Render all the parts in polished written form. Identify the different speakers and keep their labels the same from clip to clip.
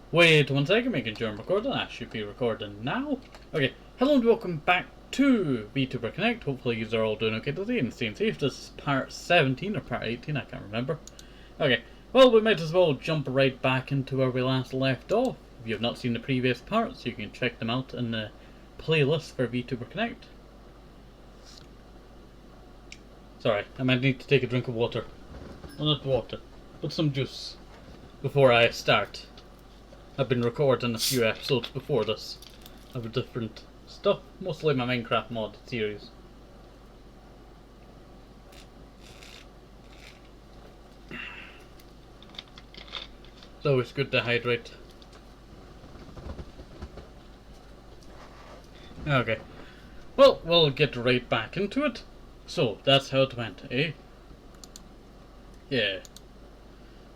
Speaker 1: Wait 1 second, making sure I'm recording. I should be recording now. Okay, hello and welcome back to VTuber Connect. Hopefully you are all doing okay today and staying safe. This is part 17 or part 18, I can't remember. Okay, well we might as well jump right back into where we last left off. If you have not seen the previous parts, you can check them out in the playlist for VTuber Connect. Sorry, I might need to take a drink of water. Well, not water, but some juice before I start. I've been recording a few episodes before this of different stuff, mostly my Minecraft mod series. It's always good to hydrate. Okay, well, we'll get right back into it. So, that's how it went, eh? Yeah.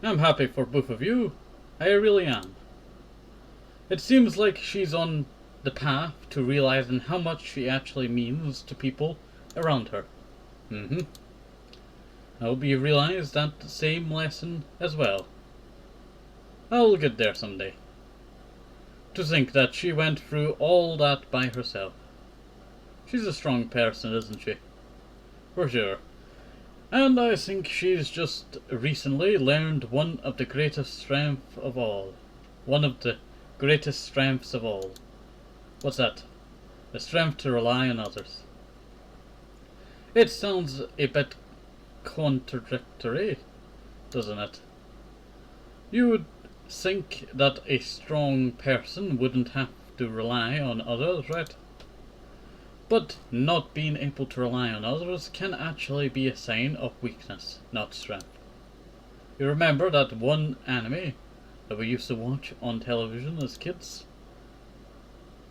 Speaker 1: I'm happy for both of you. I really am. It seems like she's on the path to realizing how much she actually means to people around her. I hope you realize that same lesson as well. I'll get there someday. To think that she went through all that by herself. She's a strong person, isn't she? For sure. And I think she's just recently learned one of the greatest strengths of all. One of the greatest strengths of all. What's that? The strength to rely on others. It sounds a bit contradictory, doesn't it? You would think that a strong person wouldn't have to rely on others, right? But not being able to rely on others can actually be a sign of weakness, not strength. You remember that one anime that we used to watch on television as kids?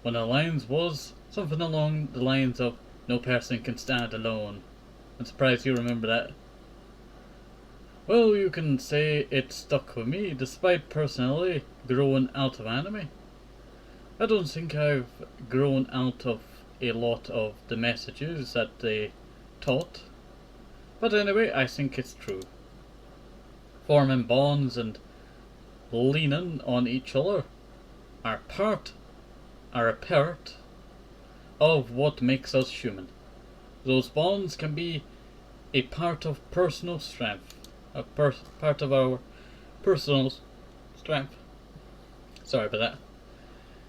Speaker 1: One of the lines was something along the lines of, "No person can stand alone." I'm surprised you remember that. Well, you can say it stuck with me, despite personally growing out of anime. I don't think I've grown out of a lot of the messages that they taught. But anyway, I think it's true. Forming bonds and leaning on each other are a part of what makes us human. Those bonds can be a part of personal strength, part of our personal strength. Sorry about that.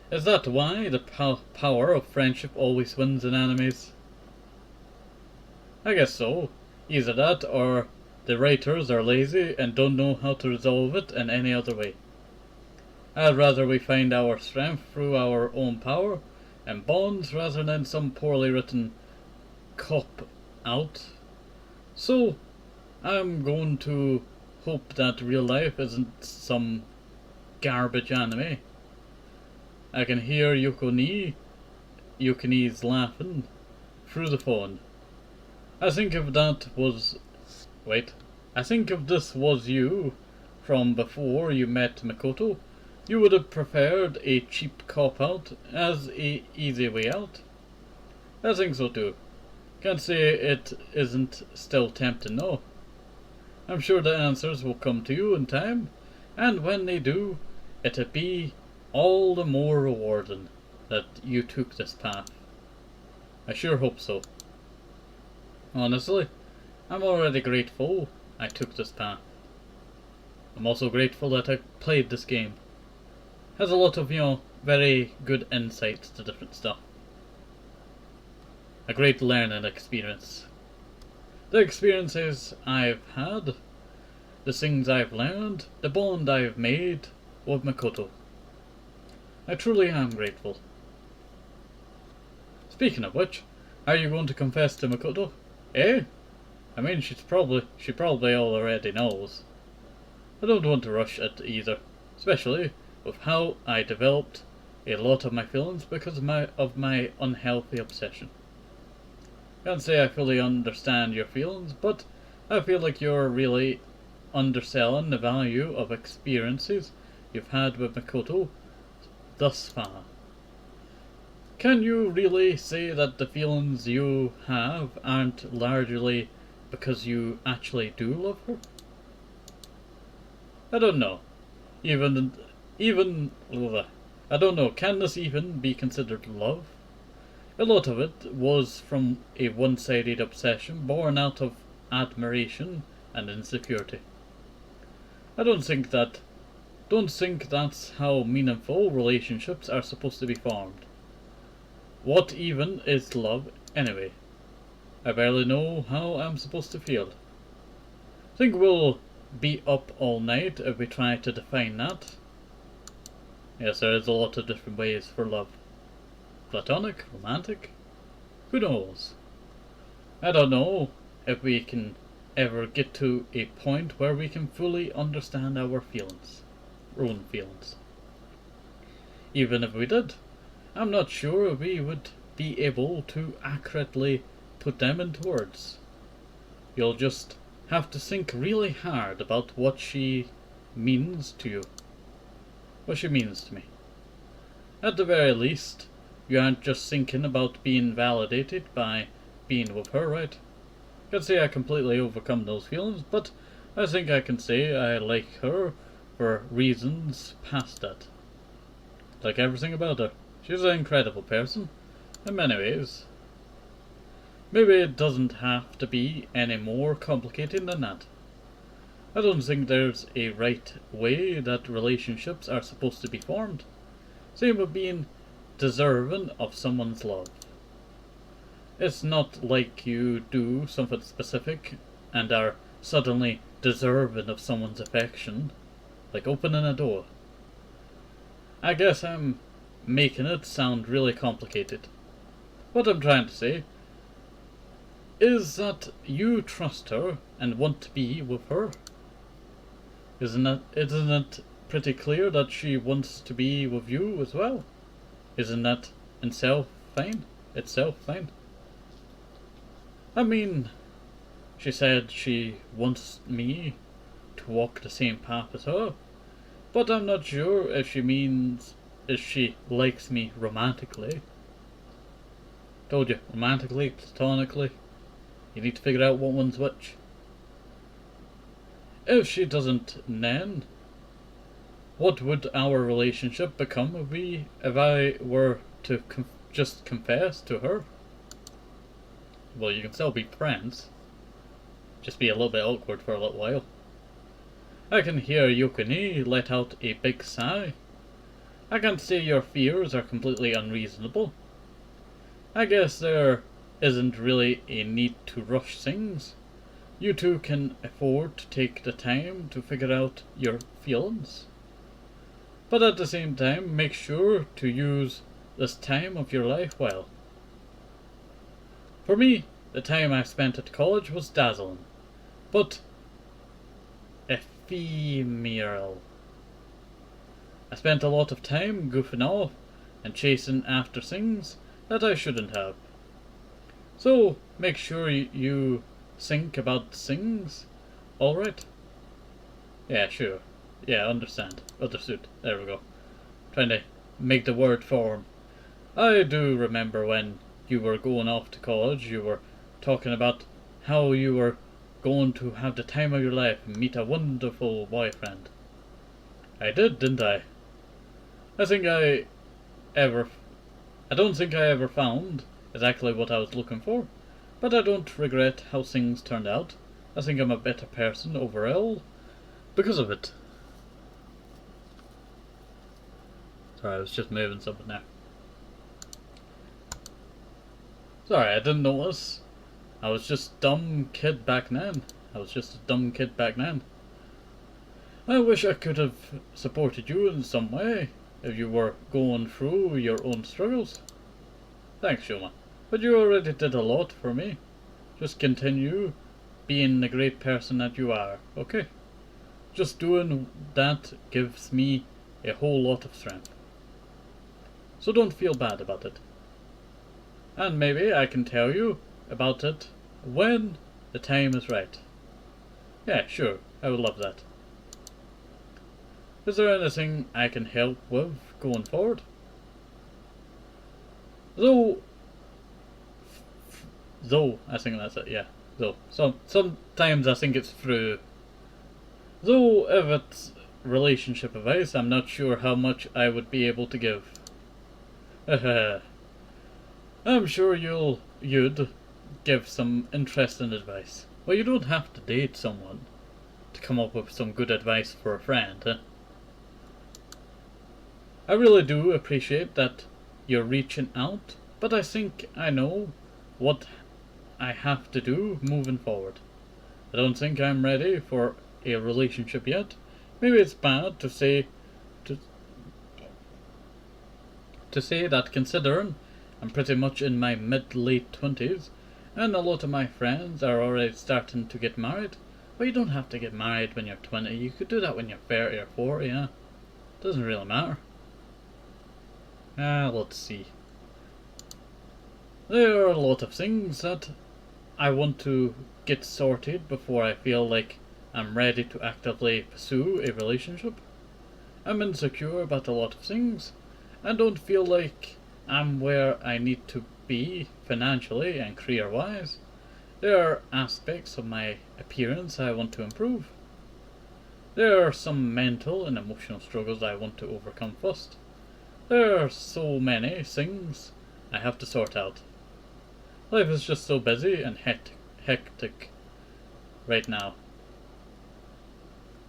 Speaker 1: Is that why the power of friendship always wins in animes? I guess so. Either that or the writers are lazy and don't know how to resolve it in any other way. I'd rather we find our strength through our own power and bonds rather than some poorly written cop-out. So, I'm going to hope that real life isn't some garbage anime. I can hear Yukine's laughing through the phone. I think if this was you from before you met Makoto, you would have preferred a cheap cop-out as a easy way out. I think so too. Can't say it isn't still tempting, no. I'm sure the answers will come to you in time, and when they do, it'll be all the more rewarding that you took this path. I sure hope so. Honestly, I'm already grateful I took this path. I'm also grateful that I played this game. Has a lot of, very good insights to different stuff. A great learning experience. The experiences I've had, the things I've learned, the bond I've made with Makoto. I truly am grateful. Speaking of which, are you going to confess to Makoto? Eh? I mean, she probably already knows. I don't want to rush it either, especially with how I developed a lot of my feelings because of my unhealthy obsession. Can't say I fully understand your feelings, but I feel like you're really underselling the value of experiences you've had with Makoto thus far. Can you really say that the feelings you have aren't largely because you actually do love her? I don't know. Even even, I don't know, can this even be considered love? A lot of it was from a one-sided obsession born out of admiration and insecurity. I don't think that's how meaningful relationships are supposed to be formed. What even is love anyway? I barely know how I'm supposed to feel. Think we'll be up all night if we try to define that? Yes, there is a lot of different ways for love. Platonic, romantic, who knows? I don't know if we can ever get to a point where we can fully understand our feelings, our own feelings. Even if we did, I'm not sure we would be able to accurately put them into words. You'll just have to think really hard about what she means to you. What she means to me. At the very least, you aren't just thinking about being validated by being with her, right? I can say I completely overcome those feelings, but I think I can say I like her for reasons past that. Like everything about her. She's an incredible person, in many ways. Maybe it doesn't have to be any more complicated than that. I don't think there's a right way that relationships are supposed to be formed. Same with being deserving of someone's love. It's not like you do something specific and are suddenly deserving of someone's affection, like opening a door. I guess I'm making it sound really complicated. What I'm trying to say is that you trust her and want to be with her. Isn't it pretty clear that she wants to be with you as well? Isn't that itself fine? I mean, she said she wants me to walk the same path as her, but I'm not sure if she means if she likes me romantically. Told you, romantically, platonically. You need to figure out what one's which. If she doesn't, then what would our relationship become if I were to just confess to her? Well, you can still be friends. Just be a little bit awkward for a little while. I can hear Yukini let out a big sigh. I can't say your fears are completely unreasonable. I guess there isn't really a need to rush things. You two can afford to take the time to figure out your feelings. But at the same time, make sure to use this time of your life well. For me, the time I spent at college was dazzling, but ephemeral. I spent a lot of time goofing off and chasing after things that I shouldn't have. So, make sure you think about things, alright? Yeah, sure. Yeah, understand. Understood. There we go. Trying to make the word form. I do remember when you were going off to college, you were talking about how you were going to have the time of your life and meet a wonderful boyfriend. I did, didn't I? I don't think I ever found exactly what I was looking for, but I don't regret how things turned out. I think I'm a better person overall because of it. Sorry, I was just moving something there. Sorry, I didn't notice. I was just a dumb kid back then. I wish I could have supported you in some way if you were going through your own struggles. Thanks, Shuma. But you already did a lot for me. Just continue being the great person that you are, okay? Just doing that gives me a whole lot of strength. So don't feel bad about it. And maybe I can tell you about it when the time is right. Yeah, sure, I would love that. Is there anything I can help with going forward? Though, I think that's it, yeah. Though, sometimes I think it's through. Though, if it's relationship advice, I'm not sure how much I would be able to give. I'm sure you'd give some interesting advice. Well, you don't have to date someone to come up with some good advice for a friend, huh? I really do appreciate that you're reaching out, but I think I know what I have to do moving forward. I don't think I'm ready for a relationship yet. Maybe it's bad to say that, considering I'm pretty much in my mid-late 20s, and a lot of my friends are already starting to get married. But you don't have to get married when you're 20. You could do that when you're 30 or 40, yeah. Doesn't really matter. Let's see. There are a lot of things that I want to get sorted before I feel like I'm ready to actively pursue a relationship. I'm insecure about a lot of things. I don't feel like I'm where I need to be financially and career-wise. There are aspects of my appearance I want to improve. There are some mental and emotional struggles I want to overcome first. There are so many things I have to sort out. Life is just so busy and hectic right now.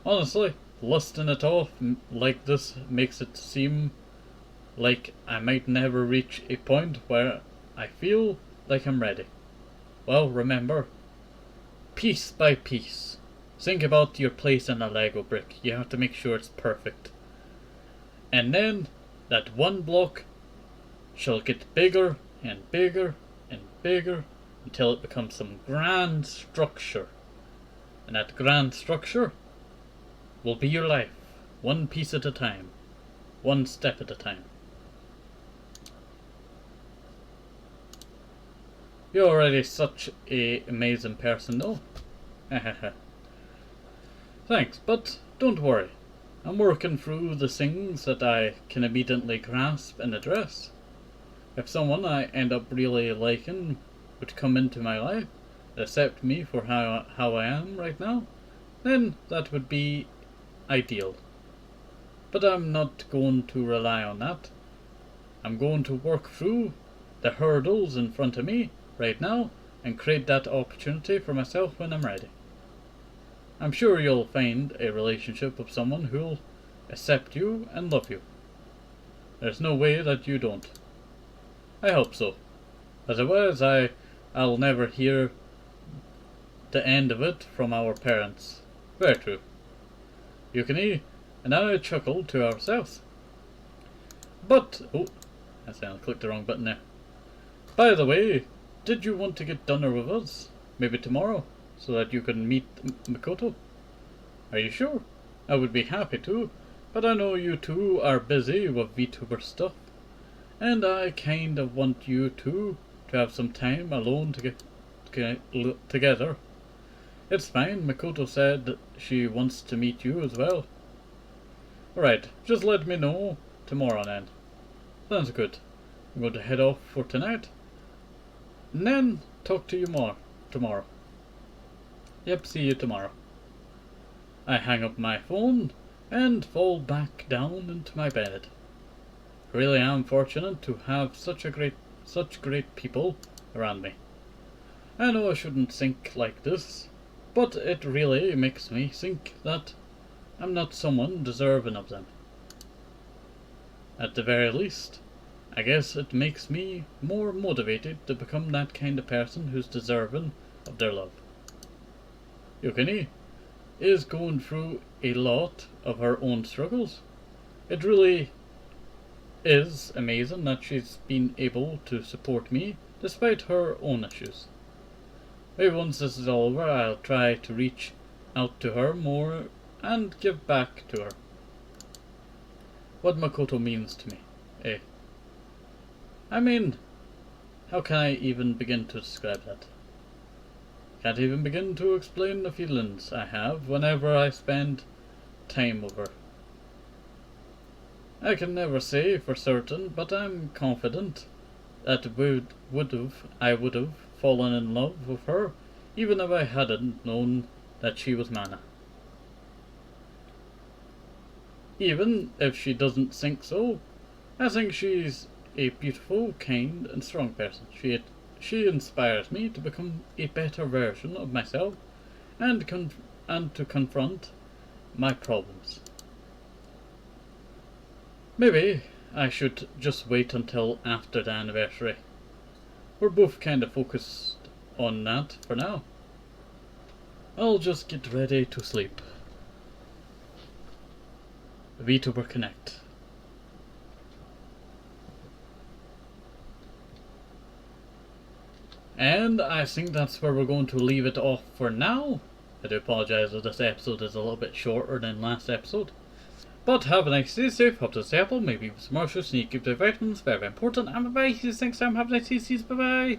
Speaker 1: Honestly, listing it off like this makes it seem like I might never reach a point where I feel like I'm ready. Well, remember, piece by piece. Think about your place in a Lego brick. You have to make sure it's perfect. And then that one block shall get bigger and bigger and bigger until it becomes some grand structure. And that grand structure will be your life, one piece at a time, one step at a time. You're already such an amazing person though. Thanks, but don't worry. I'm working through the things that I can immediately grasp and address. If someone I end up really liking would come into my life, accept me for how I am right now, then that would be ideal. But I'm not going to rely on that. I'm going to work through the hurdles in front of me right now and create that opportunity for myself when I'm ready. I'm sure you'll find a relationship with someone who'll accept you and love you. There's no way that you don't. I hope so. Otherwise, I'll never hear the end of it from our parents. Very true. Yukini and I chuckled to ourselves. But, oh, I clicked the wrong button there. By the way, did you want to get dinner with us? Maybe tomorrow, so that you can meet Makoto? Are you sure? I would be happy to, but I know you two are busy with VTuber stuff, and I kind of want you two to have some time alone to get together. It's fine, Makoto said she wants to meet you as well. Alright, just let me know tomorrow then. Sounds good. I'm going to head off for tonight, and then talk to you more tomorrow. Yep, see you tomorrow. I hang up my phone and fall back down into my bed. I really am fortunate to have such great people around me. I know I shouldn't think like this, but it really makes me think that I'm not someone deserving of them. At the very least, I guess it makes me more motivated to become that kind of person who's deserving of their love. Yukini is going through a lot of her own struggles. It really is amazing that she's been able to support me despite her own issues. Maybe once this is all over, I'll try to reach out to her more and give back to her. What Makoto means to me, eh? I mean, how can I even begin to describe that? Can't even begin to explain the feelings I have whenever I spend time with her. I can never say for certain, but I'm confident that I would have fallen in love with her even if I hadn't known that she was Mana. Even if she doesn't think so, I think she's a beautiful, kind, and strong person. She inspires me to become a better version of myself and to confront my problems. Maybe I should just wait until after the anniversary. We're both kind of focused on that for now. I'll just get ready to sleep. VTuber Connect. And I think that's where we're going to leave it off for now. I do apologise if this episode is a little bit shorter than last episode. But have a nice day, safe, hope to stay apple, maybe some more sneak, keep the vitamins, very important, and bye bye, see you next time, have a nice day, bye bye.